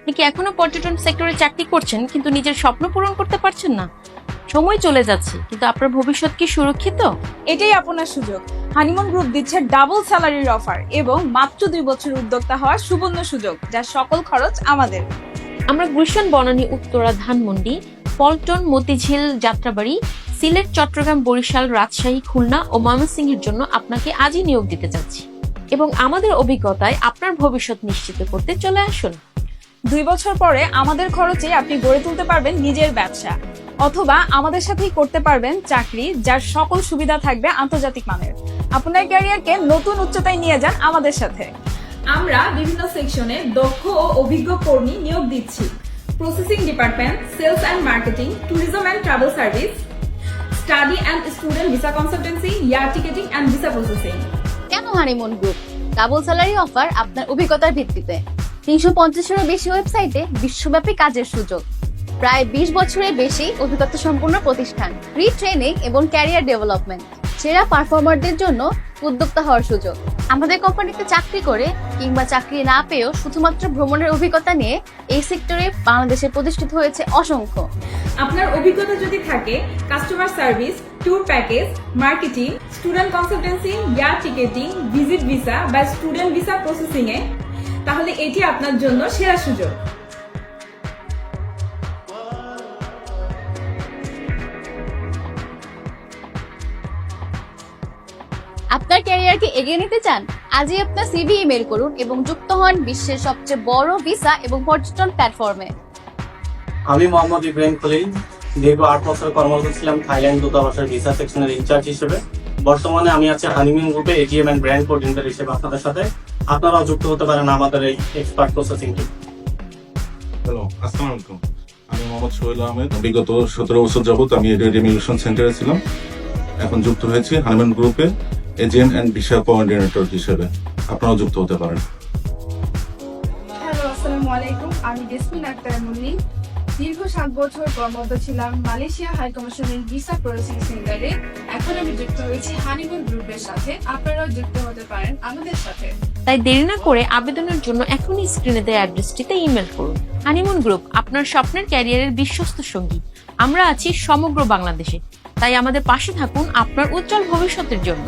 আপনি কি এখনো পর্যটন সেক্টরে চাকরি করছেন কিন্তু নিজের স্বপ্ন পূরণ করতে পারছেন না? সময় চলে যাচ্ছে, কিন্তু আপনার ভবিষ্যৎ কি সুরক্ষিত? এটাই আপনার সুযোগ। হানিমুন গ্রুপ দিচ্ছে ডাবল স্যালারির অফার এবং মাত্র 2 বছর উদ্যোক্তা হওয়ার সুবর্ণ সুযোগ, যার সকল খরচ আমাদের। আমরা গুলশান, বনানী, উত্তরা, ধানমন্ডি, পল্টন, মতিঝিল, যাত্রাবাড়ি, সিলেট, চট্টগ্রাম, বরিশাল, রাজশাহী, খুলনা ও ময়মনসিংহের জন্য আপনাকে আজই নিয়োগ দিতে যাচ্ছি এবং আমাদের অভিজ্ঞতায় আপনার ভবিষ্যৎ নিশ্চিত করতে চলে আসুন। 2 বছর পরে আমাদের খরচে আপনি গড়ে তুলতে পারবেন নিজের ব্যবসা, অথবা আমাদের সাথেই করতে পারবেন চাকরি যার সকল সুবিধা থাকবে আন্তর্জাতিক মানের। আপনার ক্যারিয়ারকে নতুন উচ্চতায় নিয়ে যান আমাদের সাথে। আমরা বিভিন্ন সেকশনে দক্ষ ও অভিজ্ঞ কর্মী নিয়োগ দিচ্ছি। Processing department, sales and marketing, tourism and travel service, study and student visa consultancy, air ticketing and visa processing. কেন honeymoon group? Double salary offer আপনার অভিজ্ঞতার ভিত্তিতে, 350-এরও বেশি ওয়েবসাইটে বিশ্বব্যাপী কাজের সুযোগ, প্রায় 20 বছরের বেশি অভিজ্ঞতা সম্পন্ন প্রতিষ্ঠান, ফ্রি ট্রেনিং এবং ক্যারিয়ার ডেভেলপমেন্ট, সেরা পারফর্মারদের জন্য উদ্যোক্তা হওয়ার সুযোগ। আমাদের কোম্পানিতে চাকরি করে কিংবা চাকরি না পেয়েও শুধুমাত্র ভ্রমণের অভিজ্ঞতা নিয়ে এই সেক্টরে বাংলাদেশে প্রতিষ্ঠিত হয়েছে অসংখ্য। আপনার অভিজ্ঞতা যদি থাকে customer service, tour package, marketing, student consultancy, air ticketing, visit visa বা স্টুডেন্ট ভিসা প্রসেসিং এ, তাহলে এটি আপনার জন্য সেরা সুযোগ। আপনার ক্যারিয়ারকে এগিয়ে নিতে চান? আজই আপনার সিভি ইমেল করুন এবং যুক্ত হন বিশ্বের সবচেয়ে বড় ভিসা এবং পর্যটন প্ল্যাটফর্মে। আমি মোহাম্মদ ইব্রাহিম খলিল, দীর্ঘ 8 বছর কর্মরত ছিলাম থাইল্যান্ড দূতাবাসের ভিসা সেকশনের ইনচার্জ হিসেবে। বর্তমানে আমি আছি হানিমুন গ্রুপে এটিএম এন্ড ব্র্যান্ড কোঅর্ডিনেটর হিসেবে আপনাদের সাথে। আপনারাও যুক্ত হতে পারেন আমাদের এই এক্সপার্ট প্রসেসিং টিম। হ্যালো, আসসালামু আলাইকুম। আমি মোহাম্মদ সোহেল আহমেদ। বিগত 17 বছর যাবত আমি রেমিউলেশন সেন্টারে ছিলাম। এখন যুক্ত হয়েছি হানিমুন গ্রুপে এজেন্ট এন্ড ভিসা কোঅর্ডিনেটর হিসেবে। আপনারাও যুক্ত হতে পারেন। হ্যালো, আসসালামু আলাইকুম। আমি জেসমিন আক্তার মুন্নি। দীর্ঘ 7 বছর কর্মরত ছিলাম মালয়েশিয়া হাই কমিশনের ভিসা প্রসেসিং সেন্টারে। এখন আমি যুক্ত হয়েছি হানিমুন গ্রুপের সাথে। আপনারাও যুক্ত হতে পারেন আমাদের সাথে। তাই দেরি না করে আবেদনের জন্য এখনই স্ক্রিনে দেওয়া অ্যাড্রেসটিতে ইমেল করুন। হানিমুন গ্রুপ, আপনার স্বপ্নের ক্যারিয়ারের বিশ্বস্ত সঙ্গী। আমরা আছি সমগ্র বাংলাদেশে, তাই আমাদের পাশে থাকুন আপনার উজ্জ্বল ভবিষ্যতের জন্য।